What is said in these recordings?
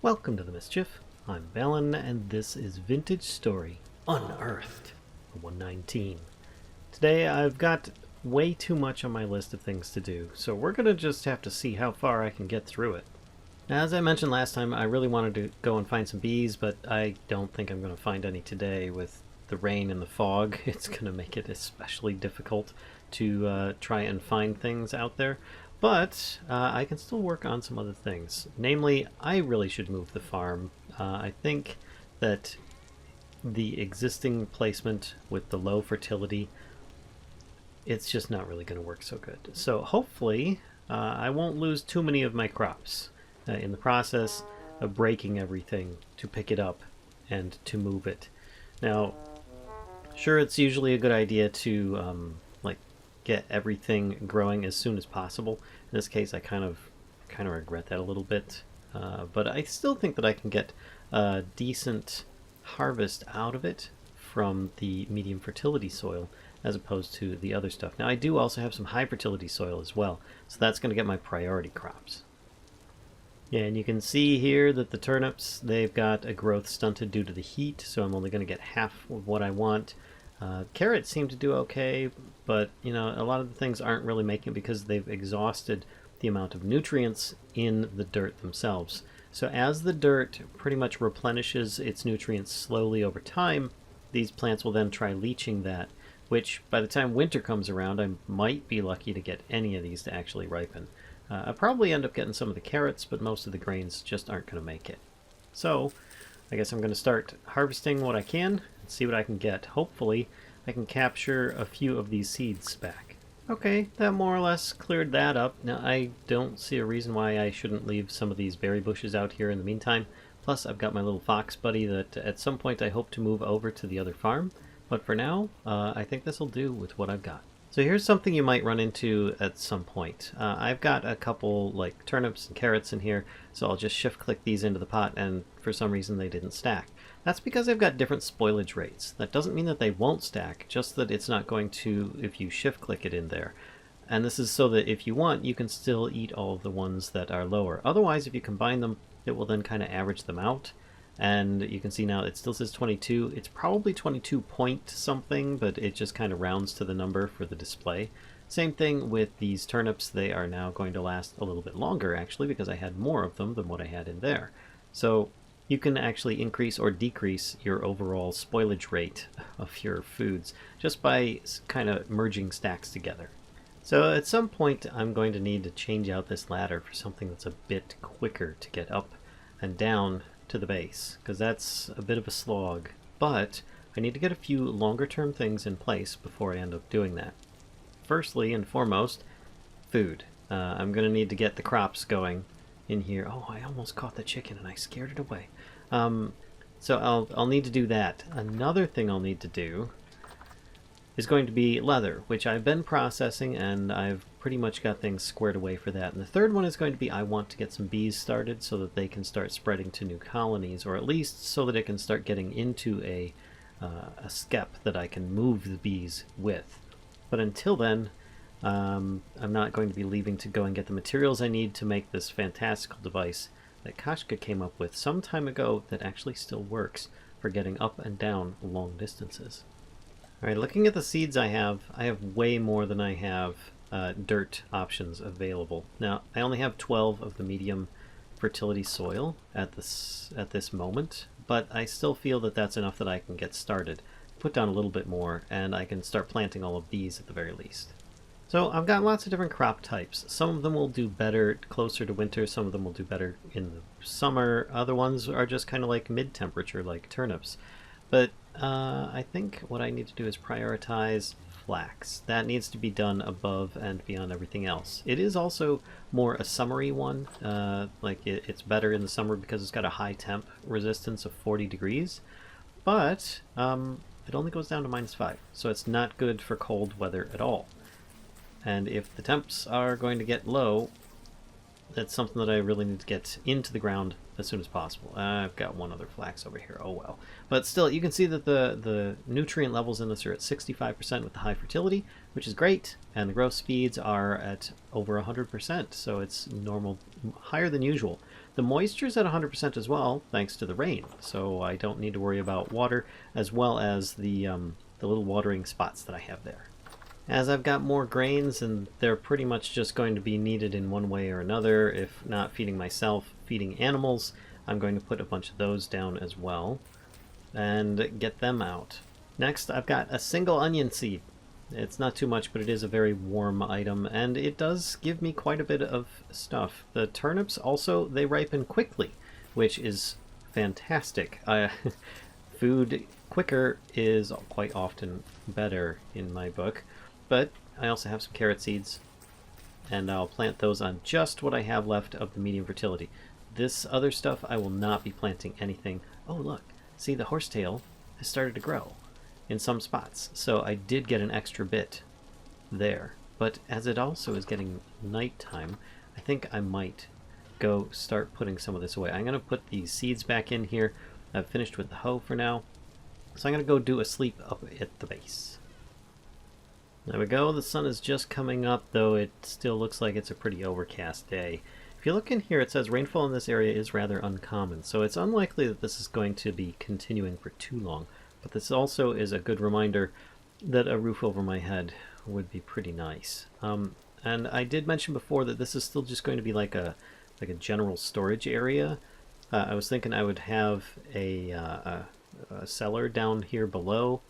Welcome to the Mischief. I'm Valen, and this is Vintage Story Unearthed 119. Today I've got way too much on my list of things to do, so we're going to just have to see how far I can get through it. Now, as I mentioned last time, I really wanted to go and find some bees, but I don't think I'm going to find any today with the rain and the fog. It's going to make it especially difficult to try and find things out there. But I can still work on some other things. Namely, I really should move the farm. I think that the existing placement with the low fertility, it's just not really going to work so good. So hopefully I won't lose too many of my crops in the process of breaking everything to pick it up and to move it. Now, sure, it's usually a good idea to get everything growing as soon as possible. In this case, I kind of regret that a little bit, but I still think that I can get a decent harvest out of it from the medium fertility soil as opposed to the other stuff. Now, I do also have some high fertility soil as well, so that's going to get my priority crops. Yeah, and you can see here that the turnips, they've got a growth stunted due to the heat, so I'm only going to get half of what I want. Carrots seem to do okay, but you know, a lot of the things aren't really making it because they've exhausted the amount of nutrients in the dirt themselves. So as the dirt pretty much replenishes its nutrients slowly over time, these plants will then try leaching that, which by the time winter comes around, I might be lucky to get any of these to actually ripen. I'll probably end up getting some of the carrots, but most of the grains just aren't going to make it. So I guess I'm going to start harvesting what I can and see what I can get. Hopefully I can capture a few of these seeds back. Okay, that more or less cleared that up. Now I don't see a reason why I shouldn't leave some of these berry bushes out here in the meantime. Plus I've got my little fox buddy that at some point I hope to move over to the other farm. But for now, I think this will do with what I've got. So here's something you might run into at some point. I've got a couple like turnips and carrots in here, so I'll just shift click these into the pot, and for some reason they didn't stack. That's because I've got different spoilage rates. That doesn't mean that they won't stack, just that it's not going to if you shift click it in there. And this is so that if you want, you can still eat all of the ones that are lower. Otherwise, if you combine them, it will then kind of average them out. And you can see now it still says 22. It's probably 22 point something, but it just kind of rounds to the number for the display. Same thing with these turnips. They are now going to last a little bit longer, actually, because I had more of them than what I had in there. So you can actually increase or decrease your overall spoilage rate of your foods just by kind of merging stacks together. So at some point I'm going to need to change out this ladder for something that's a bit quicker to get up and down to the base, because that's a bit of a slog. But I need to get a few longer term things in place before I end up doing that. Firstly and foremost, food. I'm going to need to get the crops going in here. Oh, I almost caught the chicken and I scared it away. So I'll need to do that. Another thing I'll need to do is going to be leather, which I've been processing and I've pretty much got things squared away for that. And the third one is going to be I want to get some bees started so that they can start spreading to new colonies, or at least so that it can start getting into a skep that I can move the bees with. But until then, I'm not going to be leaving to go and get the materials I need to make this fantastical device that Kashka came up with some time ago that actually still works for getting up and down long distances. Alright, looking at the seeds I have way more than I have dirt options available. Now, I only have 12 of the medium fertility soil at this moment, but I still feel that that's enough that I can get started. Put down a little bit more, and I can start planting all of these at the very least. So I've got lots of different crop types. Some of them will do better closer to winter, some of them will do better in the summer, other ones are just kind of like mid-temperature, like turnips. But I think what I need to do is prioritize flax. That needs to be done above and beyond everything else. It is also more a summery one. It's better in the summer because it's got a high temp resistance of 40 degrees. But it only goes down to -5, so it's not good for cold weather at all. And if the temps are going to get low, that's something that I really need to get into the ground as soon as possible. I've got one other flax over here, oh well. But still, you can see that the nutrient levels in this are at 65% with the high fertility, which is great, and the growth speeds are at over 100%, so it's normal, higher than usual. The moisture's at 100% as well, thanks to the rain, so I don't need to worry about water, as well as the little watering spots that I have there. As I've got more grains, and they're pretty much just going to be needed in one way or another, if not feeding myself, feeding animals, I'm going to put a bunch of those down as well, and get them out. Next, I've got a single onion seed. It's not too much, but it is a very warm item, and it does give me quite a bit of stuff. The turnips also, they ripen quickly, which is fantastic. Food quicker is quite often better in my book, but I also have some carrot seeds, and I'll plant those on just what I have left of the medium fertility. This other stuff, I will not be planting anything. Oh, look, see, the horsetail has started to grow in some spots, so I did get an extra bit there. But as it also is getting nighttime, I think I might go start putting some of this away. I'm going to put these seeds back in here. I've finished with the hoe for now, so I'm going to go do a sleep up at the base. There we go. The sun is just coming up, though it still looks like it's a pretty overcast day. If you look in here, it says rainfall in this area is rather uncommon, so it's unlikely that this is going to be continuing for too long. But this also is a good reminder that a roof over my head would be pretty nice. And I did mention before that this is still just going to be like a general storage area. I was thinking I would have a cellar down here below,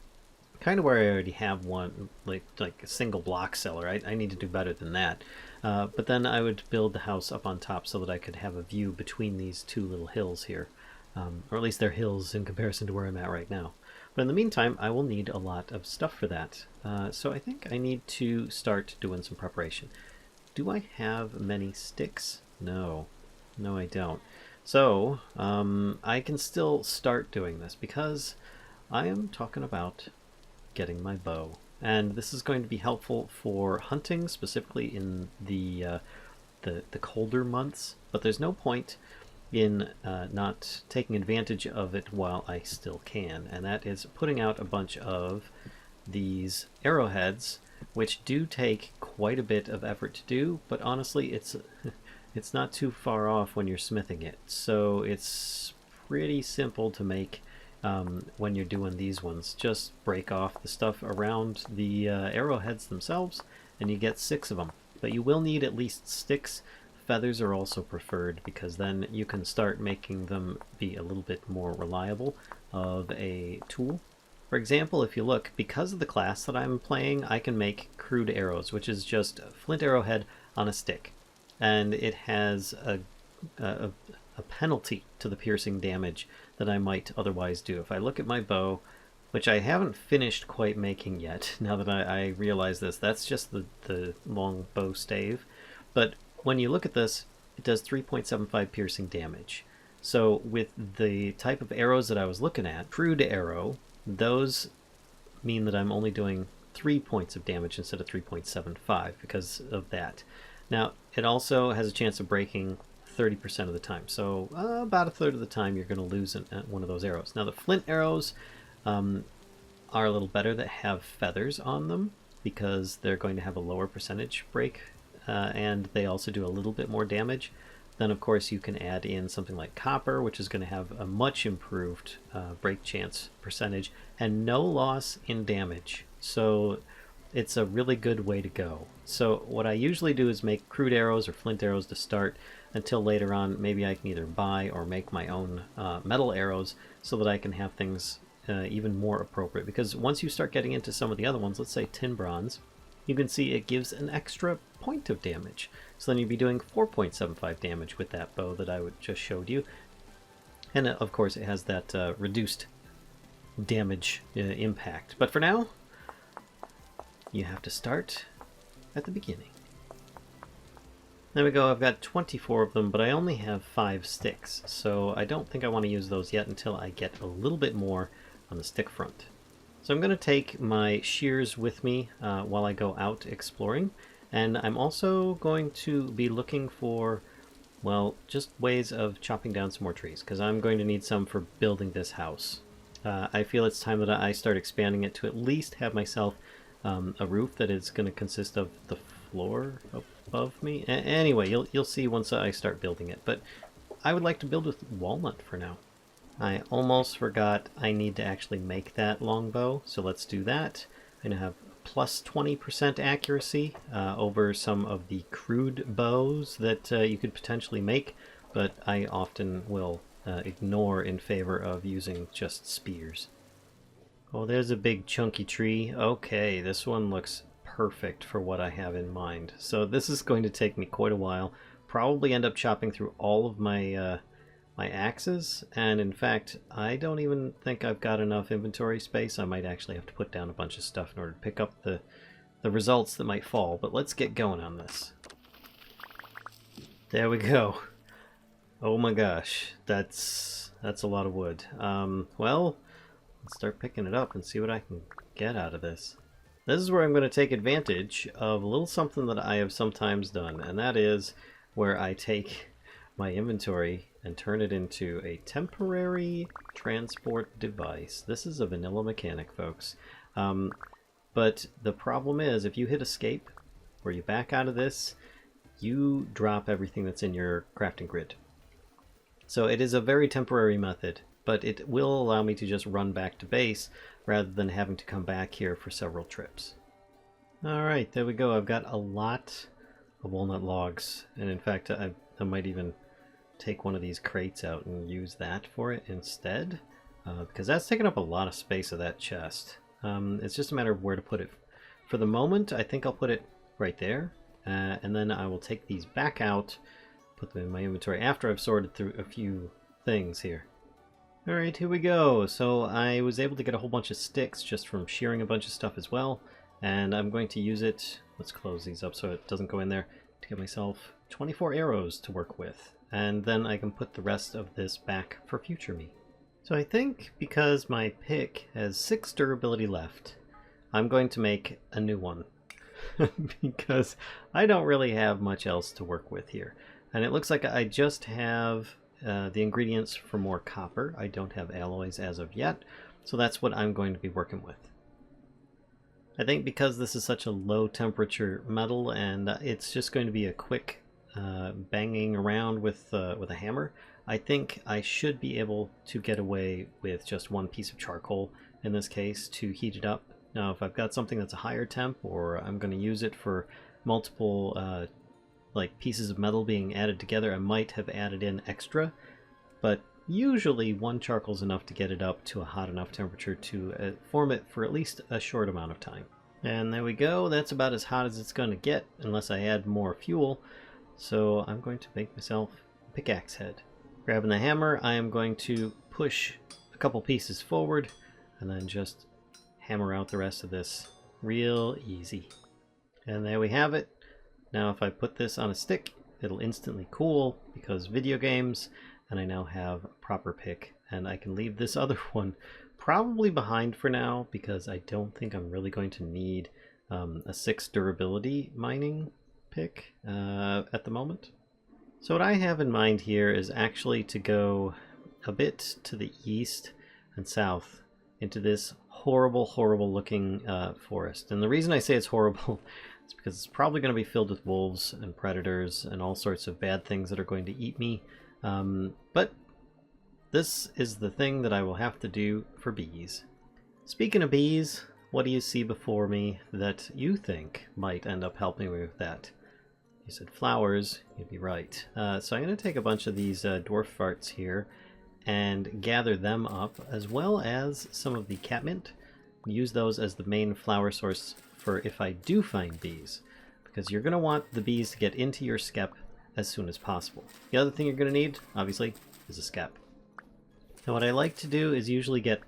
kind of where I already have one, like a single block cellar. I need to do better than that. But then I would build the house up on top so that I could have a view between these two little hills here. Or at least they're hills in comparison to where I'm at right now. But in the meantime, I will need a lot of stuff for that. So I think I need to start doing some preparation. Do I have many sticks? No. No, I don't. So I can still start doing this because I am talking about getting my bow. And this is going to be helpful for hunting, specifically in the colder months. But there's no point in not taking advantage of it while I still can, and that is putting out a bunch of these arrowheads, which do take quite a bit of effort to do, but honestly it's not too far off when you're smithing it, so it's pretty simple to make when you're doing these ones. Just break off the stuff around the arrowheads themselves and you get 6 of them, but you will need at least sticks. Feathers are also preferred because then you can start making them be a little bit more reliable of a tool. For example, if you look, because of the class that I'm playing, I can make crude arrows, which is just a flint arrowhead on a stick. And it has a penalty to the piercing damage that I might otherwise do. If I look at my bow, which I haven't finished quite making yet, now that I realize this, that's just the long bow stave. But when you look at this, it does 3.75 piercing damage. So with the type of arrows that I was looking at, crude arrow, those mean that I'm only doing 3 points of damage instead of 3.75 because of that. Now, it also has a chance of breaking 30% of the time. So about a third of the time you're going to lose one of those arrows. Now, the flint arrows are a little better that have feathers on them because they're going to have a lower percentage break. And they also do a little bit more damage. Then of course you can add in something like copper, which is going to have a much improved break chance percentage and no loss in damage. So it's a really good way to go. So what I usually do is make crude arrows or flint arrows to start, until later on maybe I can either buy or make my own metal arrows so that I can have things even more appropriate. Because once you start getting into some of the other ones, let's say tin bronze, you can see it gives an extra point of damage. So then you'd be doing 4.75 damage with that bow that I just showed you. And of course it has that reduced damage impact. But for now, you have to start at the beginning. There we go, I've got 24 of them, but I only have 5 sticks. So I don't think I want to use those yet until I get a little bit more on the stick front. So I'm going to take my shears with me while I go out exploring, and I'm also going to be looking for, well, just ways of chopping down some more trees, because I'm going to need some for building this house. I feel it's time that I start expanding it to at least have myself a roof that is going to consist of the floor above me. Anyway, you'll see once I start building it, but I would like to build with walnut for now. I almost forgot I need to actually make that longbow, so let's do that. I'm going to have plus 20% accuracy over some of the crude bows that you could potentially make, but I often will ignore in favor of using just spears. Oh, there's a big chunky tree. Okay, this one looks perfect for what I have in mind. So this is going to take me quite a while. Probably end up chopping through all of my my axes, and in fact, I don't even think I've got enough inventory space. I might actually have to put down a bunch of stuff in order to pick up the results that might fall, but let's get going on this. There we go. Oh my gosh, that's a lot of wood. Well, let's start picking it up and see what I can get out of this. This is where I'm going to take advantage of a little something that I have sometimes done, and that is where I take my inventory and turn it into a temporary transport device. This is a vanilla mechanic, folks. But the problem is, if you hit escape, or you back out of this, you drop everything that's in your crafting grid. So it is a very temporary method, but it will allow me to just run back to base rather than having to come back here for several trips. Alright, there we go. I've got a lot of walnut logs, and in fact I might even take one of these crates out and use that for it instead, because that's taking up a lot of space of that chest. It's just a matter of where to put it. For the moment, I think I'll put it right there, and then I will take these back out, put them in my inventory after I've sorted through a few things here. Alright, here we go. So I was able to get a whole bunch of sticks just from shearing a bunch of stuff as well, and I'm going to use it, let's close these up so it doesn't go in there, to get myself 24 arrows to work with. And then I can put the rest of this back for future me. So I think because my pick has 6 durability left, I'm going to make a new one. Because I don't really have much else to work with here. And it looks like I just have the ingredients for more copper. I don't have alloys as of yet, so that's what I'm going to be working with. I think because this is such a low temperature metal and it's just going to be a quick banging around with a hammer, I think I should be able to get away with just one piece of charcoal in this case to heat it up. Now if I've got something that's a higher temp, or I'm going to use it for multiple like pieces of metal being added together, I might have added in extra, but usually one charcoal is enough to get it up to a hot enough temperature to form it for at least a short amount of time. And there we go, that's about as hot as it's going to get unless I add more fuel. So I'm going to make myself a pickaxe head. Grabbing the hammer, I am going to push a couple pieces forward and then just hammer out the rest of this real easy. And there we have it. Now if I put this on a stick, it'll instantly cool because video games, and I now have a proper pick, and I can leave this other one probably behind for now because I don't think I'm really going to need a 6 durability mining pick at the moment. So what I have in mind here is actually to go a bit to the east and south into this horrible looking forest. And the reason I say it's horrible is because it's probably going to be filled with wolves and predators and all sorts of bad things that are going to eat me. But this is the thing that I will have to do for bees. Speaking of bees, what do you see before me that you think might end up helping me with that? You said flowers, you'd be right. So I'm going to take a bunch of these dwarf farts here and gather them up, as well as some of the catmint. Use those as the main flower source for if I do find bees, because you're going to want the bees to get into your skep as soon as possible. The other thing you're going to need, obviously, is a skep. Now what I like to do is usually get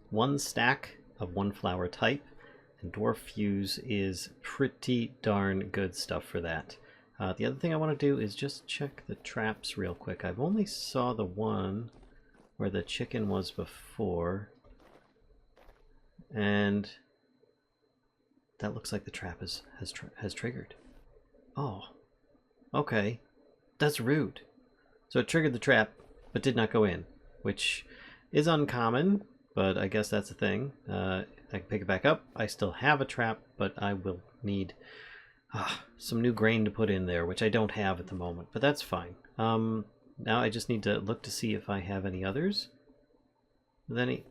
one stack of one flower type, and dwarf fuse is pretty darn good stuff for that. The other thing I want to do is just check the traps real quick. I've only saw the one where the chicken was before, and that looks like the trap has triggered. Oh, okay, that's rude. So it triggered the trap, but did not go in, which is uncommon, but I guess that's a thing. I can pick it back up. I still have a trap, but I will need some new grain to put in there, which I don't have at the moment, but that's fine. Now I just need to look to see if I have any others. Then it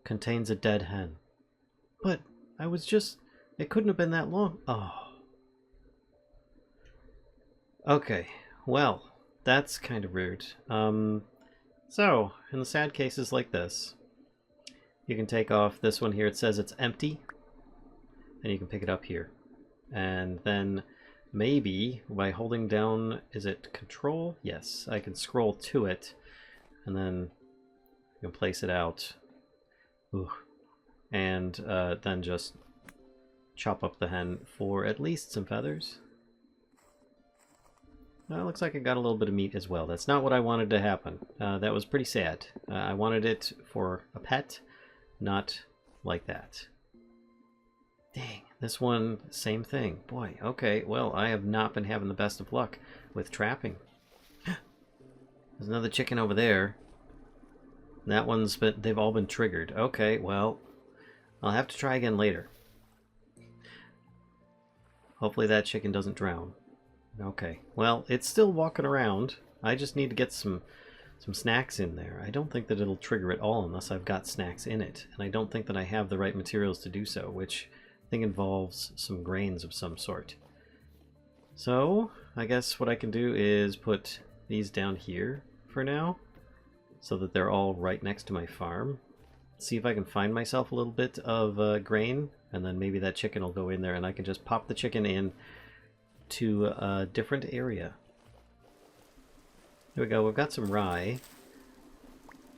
contains a dead hen. But I was just... It couldn't have been that long. Oh. Okay, well, that's kind of rude. So, in the sad cases like this, you can take off this one here. It says it's empty, and you can pick it up here. And then maybe by holding down, is it control? Yes, I can scroll to it, and then you can place it out. Ooh. And then just chop up the hen for at least some feathers. Well, it looks like I got a little bit of meat as well. That's not what I wanted to happen. That was pretty sad. I wanted it for a pet, not like that. Dang, this one, same thing. Boy, okay, well, I have not been having the best of luck with trapping. There's another chicken over there. That one's been, they've all been triggered. Okay, well, I'll have to try again later. Hopefully that chicken doesn't drown. Okay, well, it's still walking around. I just need to get some snacks in there. I don't think that it'll trigger at all unless I've got snacks in it. And I don't think that I have the right materials to do so, which I think involves some grains of some sort. So, I guess what I can do is put these down here for now, so that they're all right next to my farm. See if I can find myself a little bit of grain, and then maybe that chicken will go in there and I can just pop the chicken in to a different area. Here we go, we've got some rye.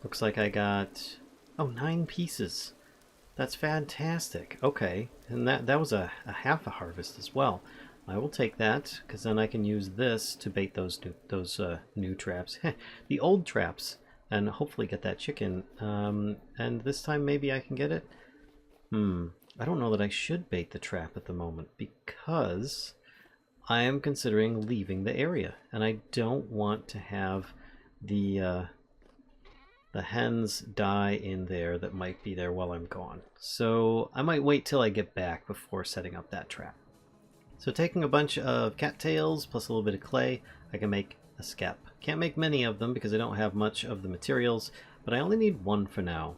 Looks like I got, oh, 9 pieces. That's fantastic. Okay, and that was a half a harvest as well. I will take that, because then I can use this to bait those new traps. The old traps, and hopefully get that chicken. And this time maybe I can get it? I don't know that I should bait the trap at the moment, because I am considering leaving the area, and I don't want to have the hens die in there that might be there while I'm gone. So I might wait till I get back before setting up that trap. So taking a bunch of cattails plus a little bit of clay, I can make a skep. Can't make many of them because I don't have much of the materials, but I only need 1 for now.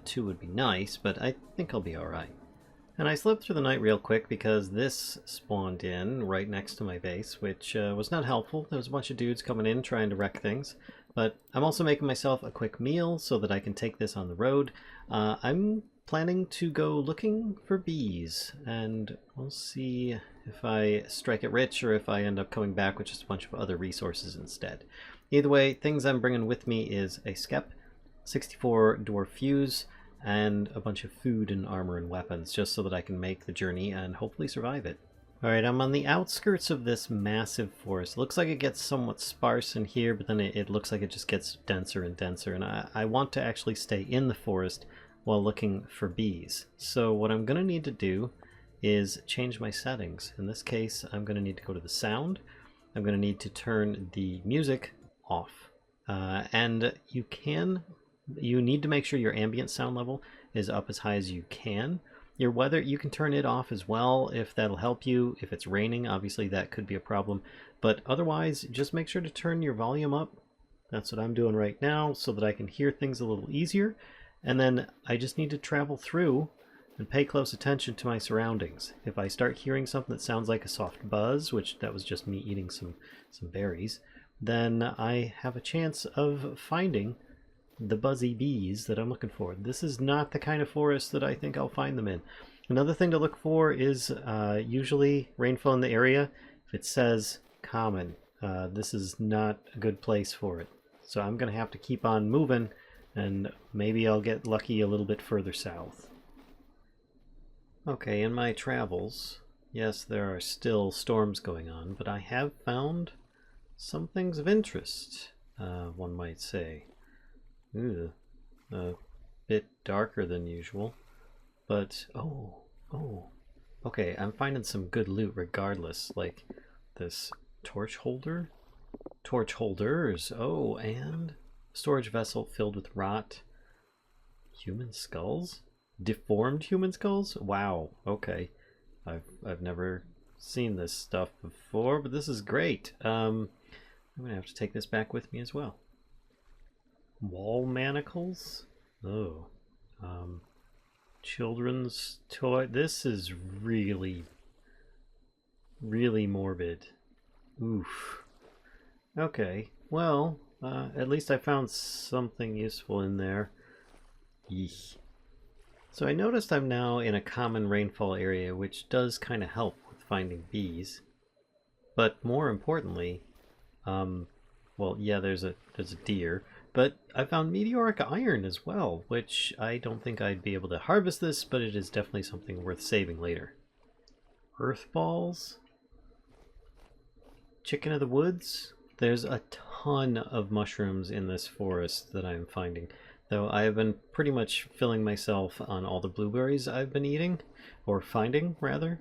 2 would be nice, but I think I'll be alright. And I slept through the night real quick because this spawned in right next to my base, which was not helpful. There was a bunch of dudes coming in trying to wreck things. But I'm also making myself a quick meal so that I can take this on the road. I'm planning to go looking for bees, and we'll see if I strike it rich or if I end up coming back with just a bunch of other resources instead. Either way, things I'm bringing with me is a skep, 64 dwarf fuse, and a bunch of food and armor and weapons, just so that I can make the journey and hopefully survive it. Alright, I'm on the outskirts of this massive forest. Looks like it gets somewhat sparse in here, but then it looks like it just gets denser and denser, and I want to actually stay in the forest while looking for bees. So what I'm going to need to do is change my settings. In this case, I'm going to need to go to the sound. I'm going to need to turn the music off. And you need to make sure your ambient sound level is up as high as you can. Your weather, you can turn it off as well if that'll help you. If it's raining, obviously that could be a problem. But otherwise, just make sure to turn your volume up. That's what I'm doing right now so that I can hear things a little easier. And then I just need to travel through and pay close attention to my surroundings. If I start hearing something that sounds like a soft buzz, which that was just me eating some berries, then I have a chance of finding the buzzy bees that I'm looking for. This is not the kind of forest that I think I'll find them in. Another thing to look for is usually rainfall in the area. If it says common, this is not a good place for it. So I'm going to have to keep on moving, and maybe I'll get lucky a little bit further south. Okay, in my travels, yes, there are still storms going on, but I have found some things of interest, one might say. Ooh, a bit darker than usual, but okay, I'm finding some good loot regardless, like this torch holder, torch holders, oh, and storage vessel filled with rot, human skulls, deformed human skulls. Wow, okay, I've never seen this stuff before, but this is great. I'm gonna have to take this back with me as well. Wall manacles? Oh. Children's toy. This is really, really morbid. Oof. Okay. Well, at least I found something useful in there. Yeesh. So I noticed I'm now in a common rainfall area, which does kind of help with finding bees. But more importantly, well, yeah, there's a deer, but I found meteoric iron as well, which I don't think I'd be able to harvest this, but it is definitely something worth saving later. Earth balls, chicken of the woods. There's a ton of mushrooms in this forest that I'm finding, though I have been pretty much filling myself on all the blueberries I've been eating, or finding rather.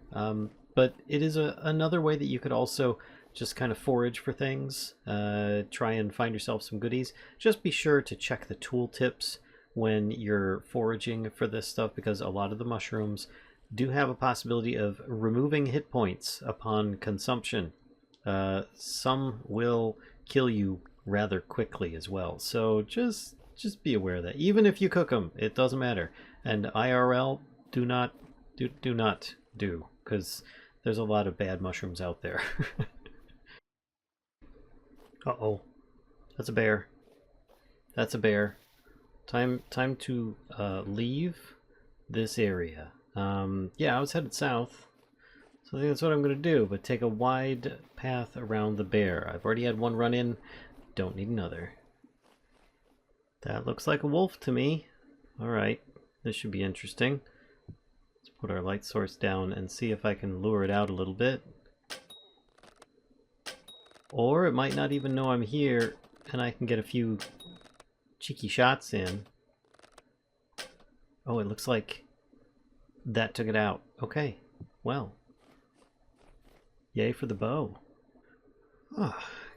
But it is another way that you could also just kind of forage for things, try and find yourself some goodies. Just be sure to check the tooltips when you're foraging for this stuff, because a lot of the mushrooms do have a possibility of removing hit points upon consumption. Some will kill you rather quickly as well, so just be aware of that. Even if you cook them, it doesn't matter. And IRL, do not do, because there's a lot of bad mushrooms out there. Uh-oh. That's a bear. That's a bear. Time to leave this area. Yeah, I was headed south, so I think that's what I'm going to do, but take a wide path around the bear. I've already had one run in, don't need another. That looks like a wolf to me. Alright, this should be interesting. Let's put our light source down and see if I can lure it out a little bit. Or it might not even know I'm here, and I can get a few cheeky shots in. Oh, it looks like that took it out. Okay, well. Yay for the bow.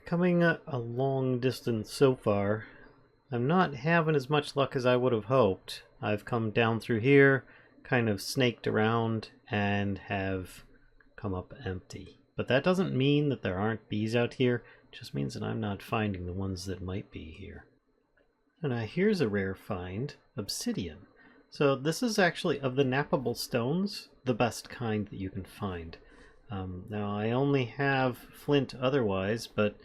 Coming a long distance so far. I'm not having as much luck as I would have hoped. I've come down through here, kind of snaked around, and have come up empty. But that doesn't mean that there aren't bees out here. It just means that I'm not finding the ones that might be here. And here's a rare find, Obsidian. So this is actually, of the nappable stones, the best kind that you can find. Now I only have flint otherwise, but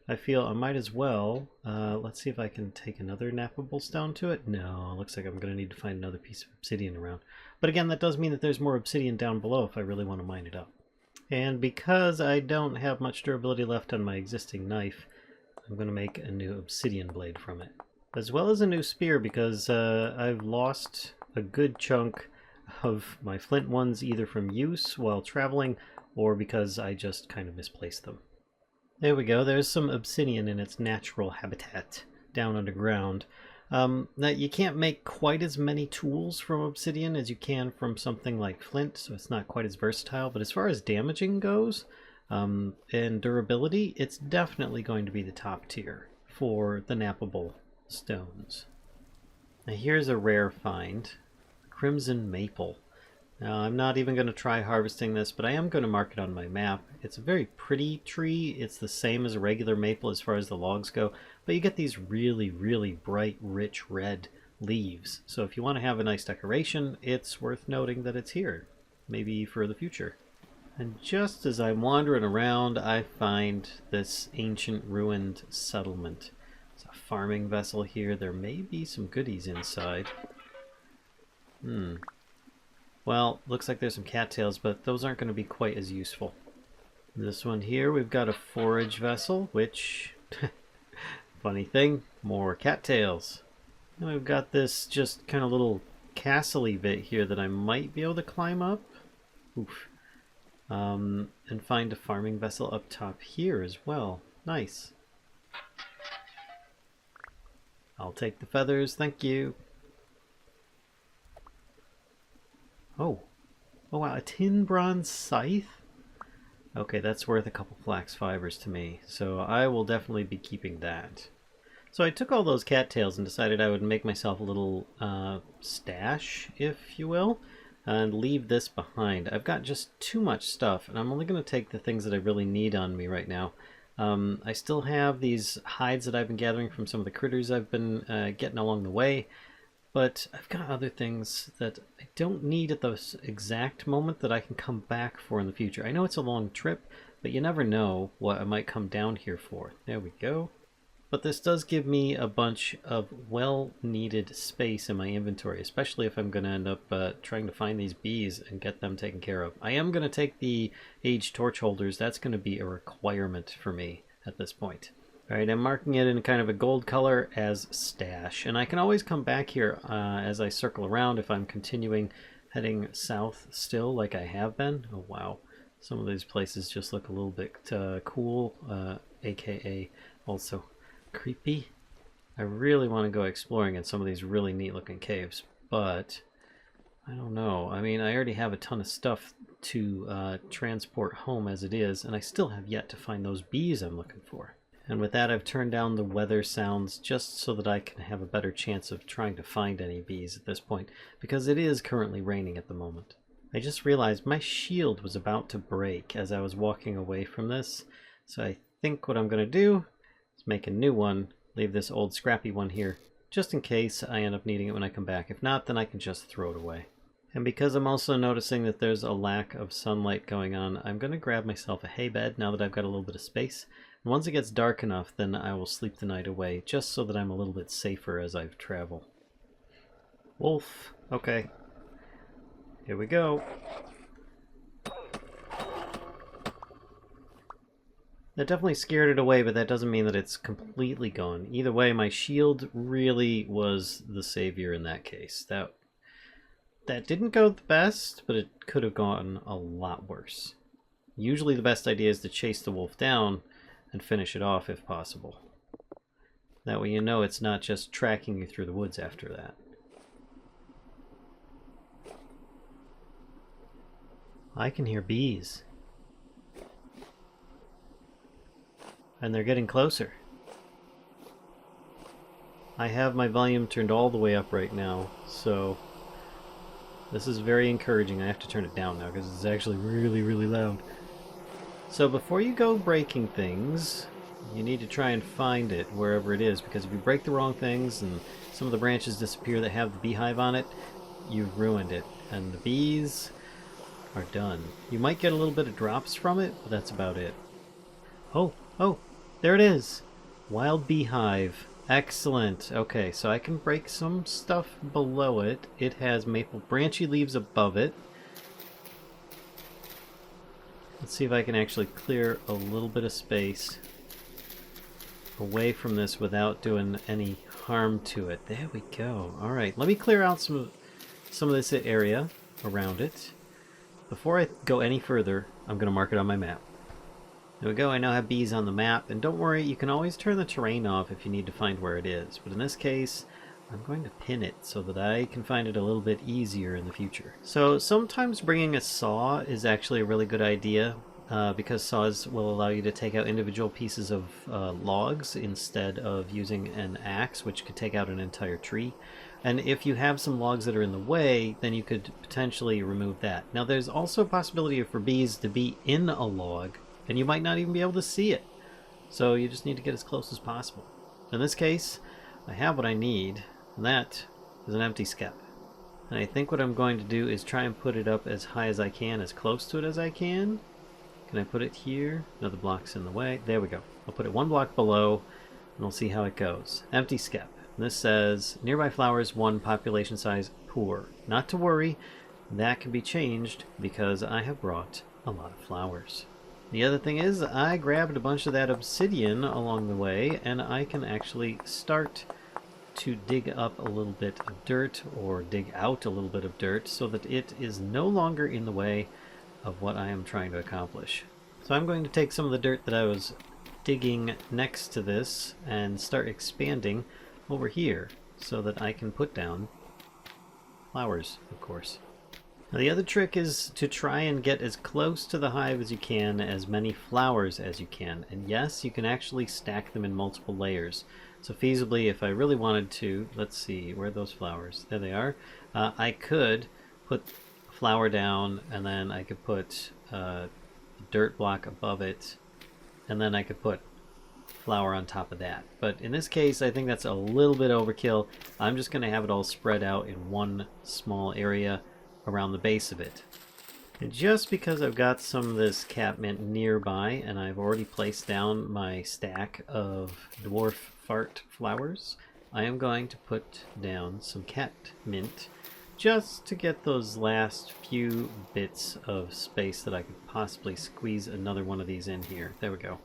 I feel I might as well. Let's see if I can take another nappable stone to it. No, looks like I'm going to need to find another piece of obsidian around. But again, that does mean that there's more obsidian down below if I really want to mine it up. And because I don't have much durability left on my existing knife, I'm going to make a new obsidian blade from it. As well as a new spear, because I've lost a good chunk of my flint ones either from use while traveling or because I just kind of misplaced them. There we go, there's some obsidian in its natural habitat down underground. Now you can't make quite as many tools from obsidian as you can from something like flint, so it's not quite as versatile, but as far as damaging goes, and durability, it's definitely going to be the top tier for the nappable stones. Now here's a rare find, crimson maple. Now I'm not even going to try harvesting this, but I am going to mark it on my map. It's a very pretty tree. It's the same as a regular maple as far as the logs go, but you get these really, really bright, rich red leaves. So if you want to have a nice decoration, it's worth noting that it's here, maybe for the future. And just as I'm wandering around, I find this ancient ruined settlement. It's a farming vessel here. There may be some goodies inside. Well, looks like there's some cattails, but those aren't going to be quite as useful. This one here, we've got a forage vessel, which, funny thing, more cattails. And we've got this just kind of little castle-y bit here that I might be able to climb up. Oof. And find a farming vessel up top here as well. Nice. I'll take the feathers, thank you. Oh wow, a tin bronze scythe? Okay, that's worth a couple flax fibers to me, so I will definitely be keeping that. So I took all those cattails and decided I would make myself a little stash, if you will, and leave this behind. I've got just too much stuff, and I'm only going to take the things that I really need on me right now. I still have these hides that I've been gathering from some of the critters I've been getting along the way, but I've got other things that I don't need at this exact moment that I can come back for in the future. I know it's a long trip, but you never know what I might come down here for. There we go. But this does give me a bunch of well-needed space in my inventory, especially if I'm going to end up trying to find these bees and get them taken care of. I am going to take the aged torch holders. That's going to be a requirement for me at this point. Alright, I'm marking it in kind of a gold color as stash. And I can always come back here as I circle around if I'm continuing heading south still like I have been. Oh wow, some of these places just look a little bit cool, aka also creepy. I really want to go exploring in some of these really neat looking caves, but I don't know. I mean, I already have a ton of stuff to transport home as it is, and I still have yet to find those bees I'm looking for. And with that, I've turned down the weather sounds just so that I can have a better chance of trying to find any bees at this point, because it is currently raining at the moment. I just realized my shield was about to break as I was walking away from this, so I think what I'm going to do is make a new one, leave this old scrappy one here, just in case I end up needing it when I come back. If not, then I can just throw it away. And because I'm also noticing that there's a lack of sunlight going on, I'm going to grab myself a hay bed now that I've got a little bit of space. And once it gets dark enough, then I will sleep the night away, just so that I'm a little bit safer as I travel. Wolf. Okay. Here we go. That definitely scared it away, but that doesn't mean that it's completely gone. Either way, my shield really was the savior in that case. That didn't go the best, but it could have gone a lot worse. Usually the best idea is to chase the wolf down and finish it off if possible. That way you know it's not just tracking you through the woods after that. I can hear bees. And they're getting closer. I have my volume turned all the way up right now, so this is very encouraging. I have to turn it down now because it's actually really, really loud. So before you go breaking things, you need to try and find it wherever it is, because if you break the wrong things and some of the branches disappear that have the beehive on it, you've ruined it. And the bees are done. You might get a little bit of drops from it, but that's about it. Oh, there it is! Wild beehive. Excellent. Okay, so I can break some stuff below it. It has maple branchy leaves above it. Let's see if I can actually clear a little bit of space away from this without doing any harm to it. There we go. Alright, let me clear out some of this area around it. Before I go any further, I'm going to mark it on my map. There we go, I now have bees on the map, and don't worry, you can always turn the terrain off if you need to find where it is. But in this case, I'm going to pin it so that I can find it a little bit easier in the future. So sometimes bringing a saw is actually a really good idea, because saws will allow you to take out individual pieces of logs instead of using an axe, which could take out an entire tree. And if you have some logs that are in the way, then you could potentially remove that. Now there's also a possibility for bees to be in a log, and you might not even be able to see it. So you just need to get as close as possible. In this case, I have what I need, and that is an empty skep. And I think what I'm going to do is try and put it up as high as I can, as close to it as I can. Can I put it here? No, the block's in the way. There we go. I'll put it one block below, and we'll see how it goes. Empty skep. And this says, nearby flowers, 1, population size, poor. Not to worry, that can be changed because I have brought a lot of flowers. The other thing is, I grabbed a bunch of that obsidian along the way, and I can actually start to dig up a little bit of dirt, or dig out a little bit of dirt, so that it is no longer in the way of what I am trying to accomplish. So I'm going to take some of the dirt that I was digging next to this and start expanding over here, so that I can put down flowers, of course. Now the other trick is to try and get as close to the hive as you can, as many flowers as you can. And yes, you can actually stack them in multiple layers. So feasibly, if I really wanted to, let's see, where are those flowers? There they are. I could put a flower down, and then I could put a dirt block above it, and then I could put flower on top of that. But in this case, I think that's a little bit overkill. I'm just going to have it all spread out in one small area around the base of it. And just because I've got some of this catmint nearby, and I've already placed down my stack of dwarf fart flowers, I am going to put down some catmint just to get those last few bits of space that I could possibly squeeze another one of these in here. There we go.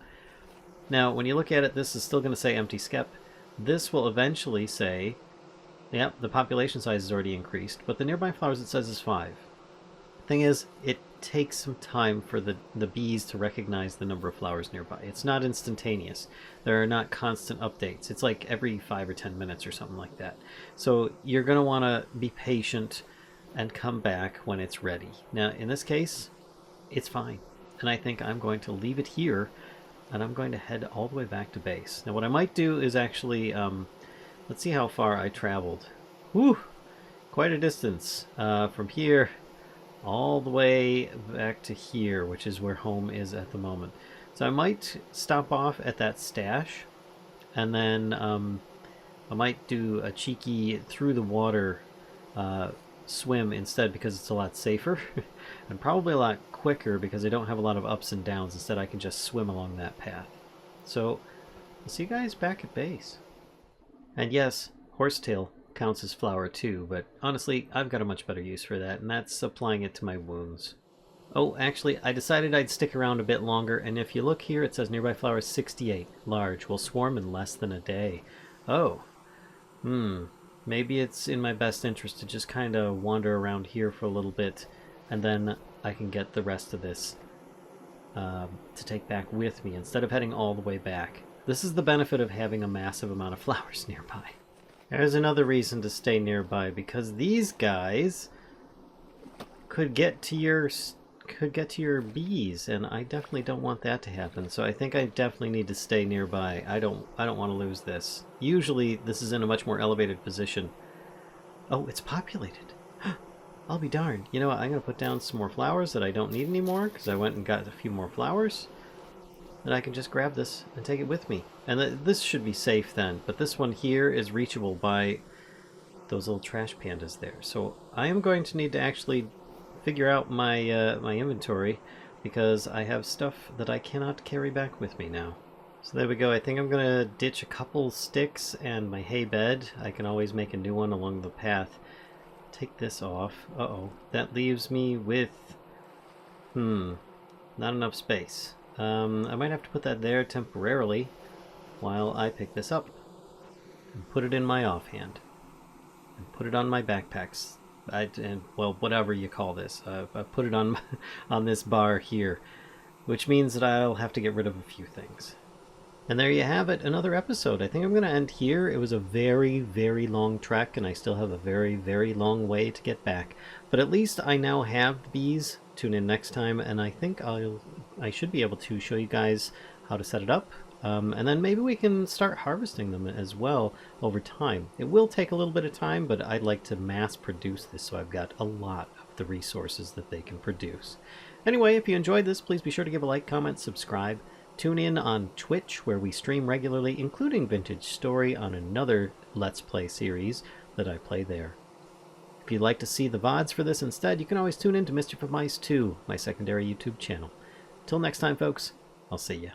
Now, when you look at it, this is still going to say empty skep. This will eventually say, yep, the population size is already increased, but the nearby flowers it says is 5. Thing is, it takes some time for the bees to recognize the number of flowers nearby. It's not instantaneous. There are not constant updates. It's like every 5 or 10 minutes or something like that. So you're going to want to be patient and come back when it's ready. Now, in this case, it's fine. And I think I'm going to leave it here, and I'm going to head all the way back to base. Now, what I might do is actually, let's see how far I traveled. Whew! Quite a distance from here all the way back to here, which is where home is at the moment. So I might stop off at that stash, and then I might do a cheeky through the water swim instead, because it's a lot safer and probably a lot quicker because I don't have a lot of ups and downs. Instead, I can just swim along that path. So I'll see you guys back at base. And yes, horsetail counts as flower too, but honestly, I've got a much better use for that, and that's applying it to my wounds. Oh, actually, I decided I'd stick around a bit longer, and if you look here, it says nearby flowers 68. Large. Will swarm in less than a day. Oh. Maybe it's in my best interest to just kind of wander around here for a little bit, and then I can get the rest of this to take back with me, instead of heading all the way back. This is the benefit of having a massive amount of flowers nearby. There's another reason to stay nearby, because these guys could get to your bees, and I definitely don't want that to happen. So I think I definitely need to stay nearby. I don't want to lose this. Usually this is in a much more elevated position. Oh, it's populated. I'll be darned. You know what? I'm going to put down some more flowers that I don't need anymore, because I went and got a few more flowers. And I can just grab this and take it with me. And this should be safe then, but this one here is reachable by those little trash pandas there. So I am going to need to actually figure out my my inventory, because I have stuff that I cannot carry back with me now. So there we go. I think I'm going to ditch a couple sticks and my hay bed. I can always make a new one along the path. Take this off. Uh-oh. That leaves me with... not enough space. I might have to put that there temporarily while I pick this up and put it in my offhand and put it on my backpacks. Well, whatever you call this. I put it on on this bar here, which means that I'll have to get rid of a few things. And there you have it, another episode. I think I'm going to end here. It was a very, very long trek, and I still have a very, very long way to get back. But at least I now have the bees. Tune in next time, and I think I should be able to show you guys how to set it up. And then maybe we can start harvesting them as well over time. It will take a little bit of time, but I'd like to mass produce this so I've got a lot of the resources that they can produce. Anyway, if you enjoyed this, please be sure to give a like, comment, subscribe. Tune in on Twitch, where we stream regularly, including Vintage Story on another Let's Play series that I play there. If you'd like to see the VODs for this instead, you can always tune in to Mischief of Mice 2, my secondary YouTube channel. Till next time, folks, I'll see ya.